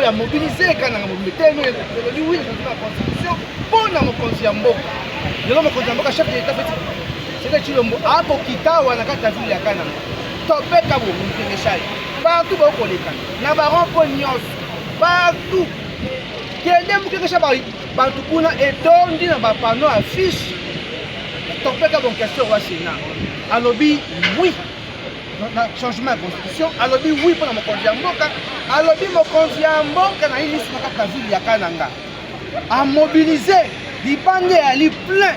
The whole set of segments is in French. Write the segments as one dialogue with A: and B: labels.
A: à mobiliser quand on a mobilisé oui la constitution pour la mokonzi ya mboka lelo mokonzi ya mboka chef de l'état c'est que Tshilombo akokita wana kati ya ville ya Kananga topeka bo mpeneshai partout bokoleka na barompo nyonso partout kende mukekesha bantu kuna etondi na bapano affiche topeka bon question wa Sénat alobi oui na changement de constitution alobi oui pour la mokonzi ya mboka alobi mokonzi ya mboka na ilisi na kati ya ville ya Kananga a mobiliser dipande ya li plein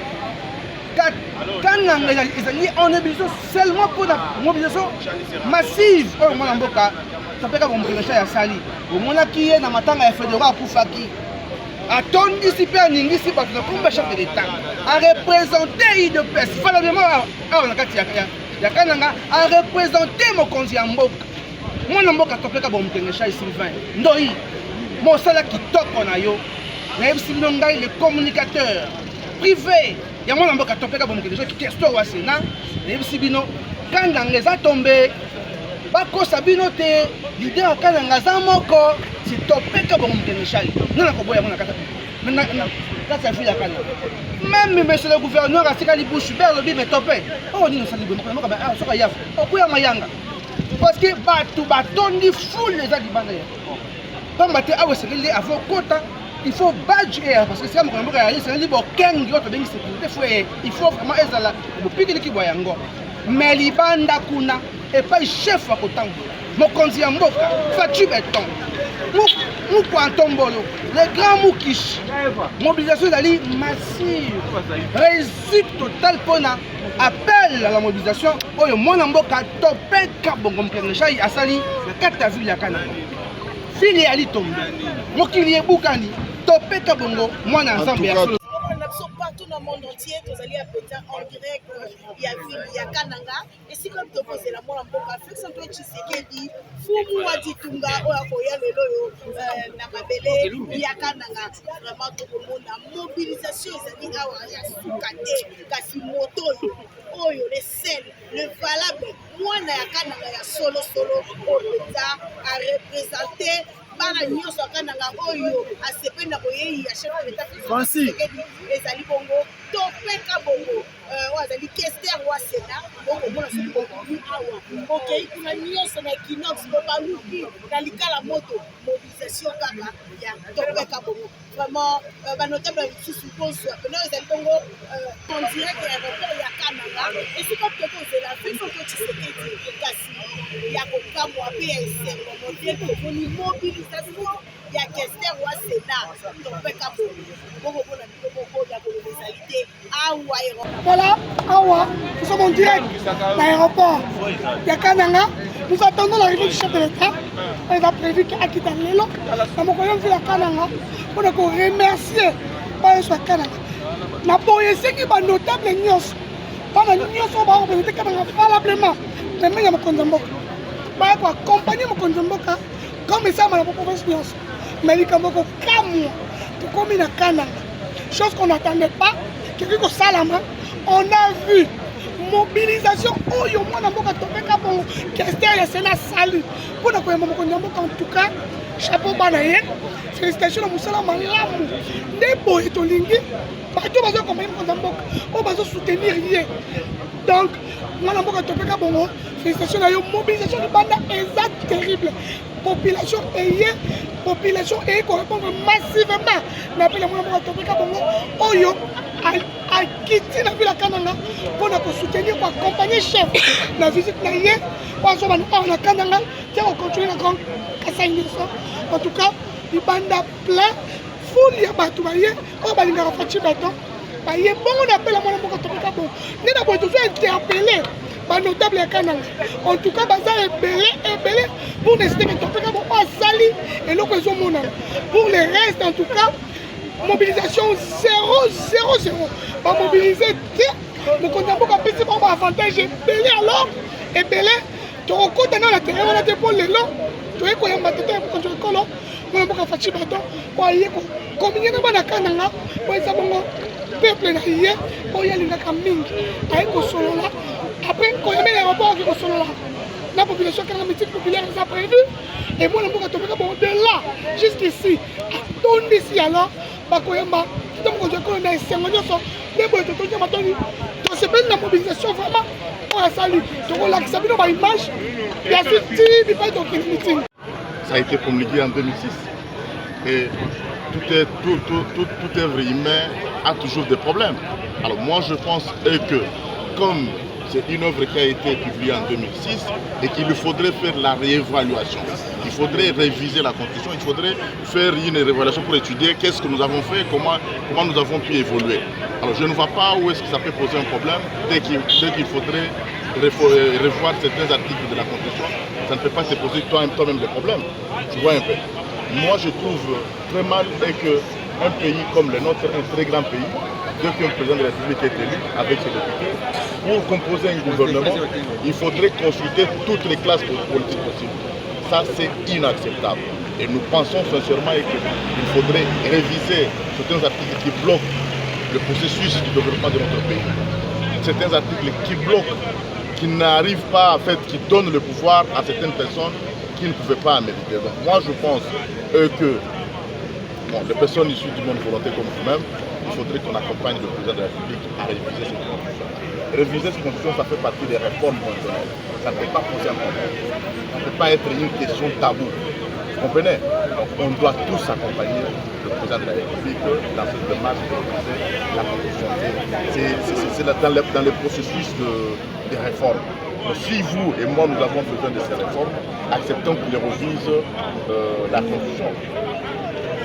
A: Kananga ezali en mobilisation seulement pour la mobilisation massive oyo mwana mboka topeka bomperesha ya sali omonaki ye na matanga ya fédéral akufaki atondisi mpe aningisi bato na komba chef de l'état a représenté UDPS valablement awa na kati ya Kananga a représenté mokonzi ya mboka mwana mboka topeka bomperesha ya Sylvain ndoi mosala kitoko na yo nayebisi bino ngai le communicateur privé ya mwana mboka topeka bomperesha question wa Sénat nayebisi bino Kananga eza tombe bakosa bino te leader ya Kananga za moko si topeka bomperesha nana koboya mwana kata kati ya ville ya Kananga même monsieur le gouverneur asikali bouche belle lobi me tope oh nino sali bomo kana moko ah soka yafu okuya mayanga parce que batu batondi full les adibanga ya pamba te awe sekeli avant kota il faut badge parce que c'est mon mboka ya c'est libo kengi auto bengi sécurité il faut vraiment ezala bopiki likibwa yango mais libanda kuna et pas chef à kotambola mokonzi ya mboka Fatou Beton Mukwantombolo les grands Mukish mobilisation d'ali massive réussite totale pona appel à la mobilisation oyo mwana mboka topeka bongo mpeneshai asali na kati ya ville ya Kananga fili ali tombe mokili ebukani topeka bongo mwana ensemble ya solo
B: partout dans le monde entier, vous allez appeler en direct, il y a ville, il y a Kananga, et si comme tu poses la mola mboka, Félix Antoine Tshisekedi, Fumu Waditunga, Oakoya Lelo, Namabele, il y a Kananga, vraiment tout le monde, la mobilisation, c'est-à-dire qu'il y a Soukate, Kasi Moto, Oyo, les sels, le valable, moi, il y a Kananga, il y a solo, au l'État, à représenter. Bana nyonso Kananga oyo asependa boyeyi ya chef de l'état ezali bongo topeka bongo wazali kester wa Sénat bongo mona siko awa okay kuna nyonso na Equinox baluki na likala moto mobilisation kaka ya topeka bongo vraiment ba notable sous bonso pena ezali bongo en direct ya aéroport ya Kananga et c'est comme que c'est la fin que tu sais que kasi ya kokamwa PSM mondial pour mobilisation ya kester wa Sénat topeka bongo bona bongo ya mobilisation awa aéroport.
C: Voilà, awa nous sommes en direct à l'aéroport de Kananga. Nous attendons l'arrivée du chef de l'État. Il a prévu qu'il a quitté l'élo. Nous avons vu la Kananga pour nous remercier par le Kananga. Nous avons essayé que les notables nyos, pas les nyos vont représenter Kananga valablement. Mais nous avons accompagner mon Konzamboka comme ça dans la province nyos. Mais nous avons comme il a Kananga. Chose qu'on n'attendait pas. Quelque Salama, on a vu mobilisation où il y a un peu de question et Sénat salut. Pour nous, en tout cas, chapeau banaye, félicitations à Moussala Malamu. Des boys et Tolingi, partout où on va soutenir hier. Donc, félicitations à la mobilisation de Banda est terrible. Population et correspond massivement. N'appelle moi Oyo a quitté la ville à Kananga pour nous soutenir, pour accompagner chef. La visite n'a rien, pour nous à Kananga, qui ont continué la grande Kassaï. En tout cas, il banda plein, foule ya batouaye, on va l'ingar Fatou Beton. On appelle à mon amour Katopeka bon. Nous avons toujours interpellé par notable à Kananga. En tout cas, ça est belé pour décider que Topeka bon pas sali et l'occasion mon âme. Pour les restes, en tout cas, mobilisation 0-0-0. Pas mobiliser, nous comptons pas petit pour avantage belé alors et belé. Tu rencontres dans la terre, on a des pour les lots. Tu es quoi y a ma tête pour contrôler colon. Mon amour Fatou Beton. Voyez quoi. Combien de fois à Kananga, pour ça bon. Peuple na hier, pour y aller dans la mingi, avec le solo là. Après, quand il y a l'aéroport avec le solo là, la population qui est la métier populaire, ça prévu. Et moi, je vais de là là, jusqu'ici, attendez ici alors, Bakoyamba, donc on a un séminaire sur les boîtes de tout matoni. Donc c'est bien la mobilisation vraiment, on a salué. Donc on a salué dans l'image, et à ce type, il pas de meeting.
D: Ça a été promulgué en 2006 et tout œuvre humain a toujours des problèmes. Alors moi je pense que comme c'est une œuvre qui a été publiée en 2006 et qu'il faudrait faire la réévaluation. Il faudrait réviser la Constitution, il faudrait faire une réévaluation pour étudier qu'est-ce que nous avons fait, comment nous avons pu évoluer. Alors je ne vois pas où est-ce que ça peut poser un problème dès qu'il faudrait revoir certains articles de la Constitution. Ça ne peut pas se poser toi-même des problèmes. Tu vois un peu. Moi je trouve très mal qu'un pays comme le nôtre, un très grand pays, dès qu'un président de la République est élu avec ses députés, pour composer un gouvernement, il faudrait consulter toutes les classes politiques possibles. Ça, c'est inacceptable. Et nous pensons sincèrement qu'il faudrait réviser certains articles qui bloquent le processus du développement de notre pays. Certains articles qui bloquent, qui n'arrivent pas, en fait, qui donnent le pouvoir à certaines personnes qui ne pouvaient pas en mériter. Donc moi, je pense que les personnes issues du monde volontaire comme vous-même, il faudrait qu'on accompagne le président de la République à réviser cette constitution. Réviser cette constitution, ça fait partie des réformes constitutionnelles. Ça ne peut pas poser un problème. Ça ne peut pas être une question taboue. Vous comprenez? Donc on doit tous accompagner le président de la République dans cette démarche de réviser la constitution. C'est dans le processus des réformes. Donc, si vous et moi nous avons besoin de ces réformes, acceptons qu'il révise la constitution.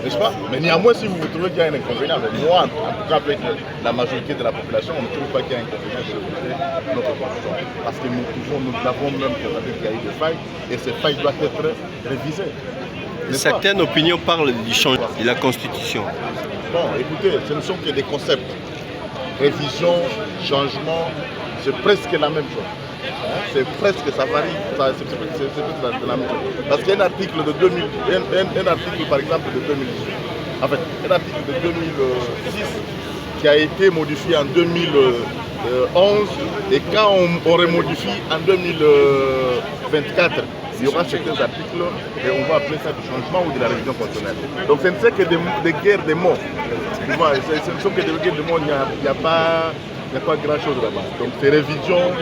D: N'est-ce pas? Mais néanmoins, si vous trouvez qu'il y a un inconvénient, mais moi, en tout cas avec la majorité de la population, on ne trouve pas qu'il y a un inconvénient de réviser notre constitution. Parce que nous avons même constaté qu'il y a eu des failles, et ces failles doivent être révisées.
E: Certaines opinions parlent du changement de la Constitution.
D: Bon, écoutez, ce ne sont que des concepts. Révision, changement, c'est presque la même chose. C'est presque, ça varie, c'est la même chose. Parce qu'il y a un article de 2000, un article par exemple de 2018, en fait, un article de 2006 qui a été modifié en 2011 et quand on remodifie en 2024, il y aura certains articles et on va appeler ça du changement ou de la révision constitutionnelle. Donc ce ne sont que des guerres de mots. Ce ne sont que des guerres de mots, il n'y a pas grand chose là-bas. Donc ces révisions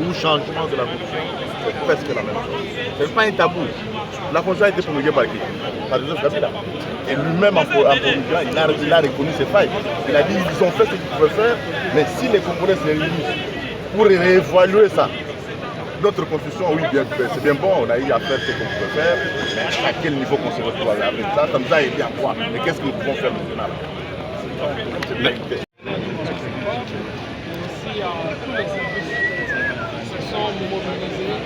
D: ou changements de la Constitution, c'est presque la même chose. Ce n'est pas un tabou. La Constitution a été promulguée par qui? Par Joseph Kabila. Et lui-même en promulguant, il a reconnu ses failles. Il a dit qu'ils ont fait ce qu'ils pouvaient faire, mais si les Congolais se réunissent pour réévaluer ça, notre constitution, oui, c'est bien bon, on a eu à faire ce qu'on pouvait faire, mais à quel niveau qu'on se retrouve avec ça, ça nous a aidé à quoi? Mais qu'est-ce que nous pouvons faire maintenant?
F: Merci à tous les services qui se sont mobilisés,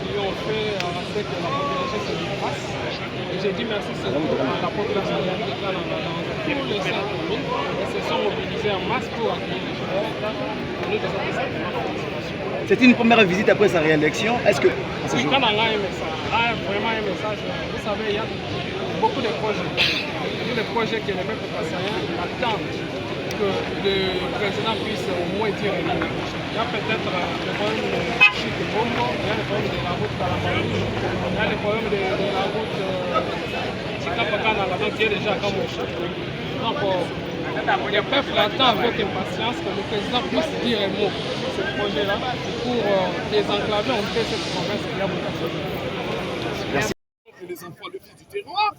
F: qui ont fait en sorte que la population se dépasse. Et j'ai dit merci surtout à la population de dans tous les 5 communes qui se sont mobilisés en masse pour accueillir les gens.
G: C'est une première visite après sa réélection. Est-ce que...
F: Oui, quand on a un message, vraiment un message, vous savez, il y a beaucoup de projets. Tous les projets que les peuples passaient attendent que le président puisse au moins dire un mot. Il y a peut-être le problème de Chic Bombo, il y a le problème de la route Kalamani, il y a le problème de la route Chikapakana, là-bas qui est déjà à Kamosha. Donc, le peuple attend avec impatience que le président puisse dire un mot sur ce projet-là pour désenclaver un peu cette province qui a vocation.
H: Les enfants, le fils du terroir,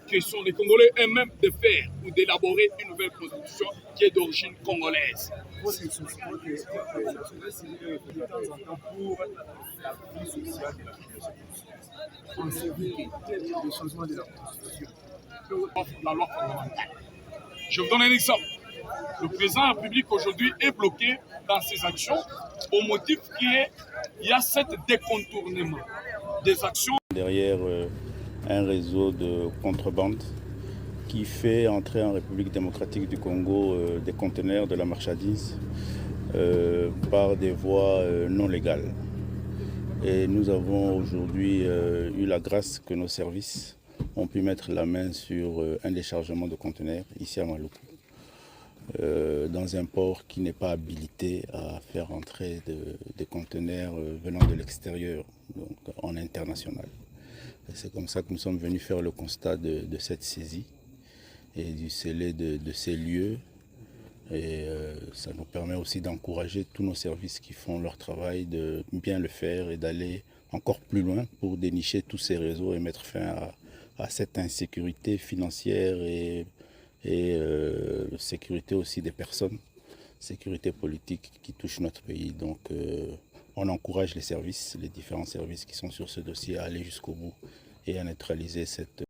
H: qui sont les Congolais eux-mêmes de faire ou d'élaborer une nouvelle constitution qui est d'origine congolaise.
I: Pour la société civile de temps en temps pour la vie sociale de la population. On sait le changement de la constitution.
H: La loi fondamentale. Je vous donne un exemple. Le président de la République aujourd'hui est bloqué dans ses actions au motif qu'il y a cet décontournement des actions.
J: Derrière un réseau de contrebande qui fait entrer en République démocratique du Congo des conteneurs de la marchandise par des voies non légales. Et nous avons aujourd'hui eu la grâce que nos services ont pu mettre la main sur un déchargement de conteneurs ici à Maluku, dans un port qui n'est pas habilité à faire entrer des conteneurs venant de l'extérieur, donc en international. C'est comme ça que nous sommes venus faire le constat de cette saisie et du scellé de ces lieux. Et ça nous permet aussi d'encourager tous nos services qui font leur travail, de bien le faire et d'aller encore plus loin pour dénicher tous ces réseaux et mettre fin à cette insécurité financière et sécurité aussi des personnes, sécurité politique qui touche notre pays. Donc on encourage les services, les différents services qui sont sur ce dossier à aller jusqu'au bout et à neutraliser cette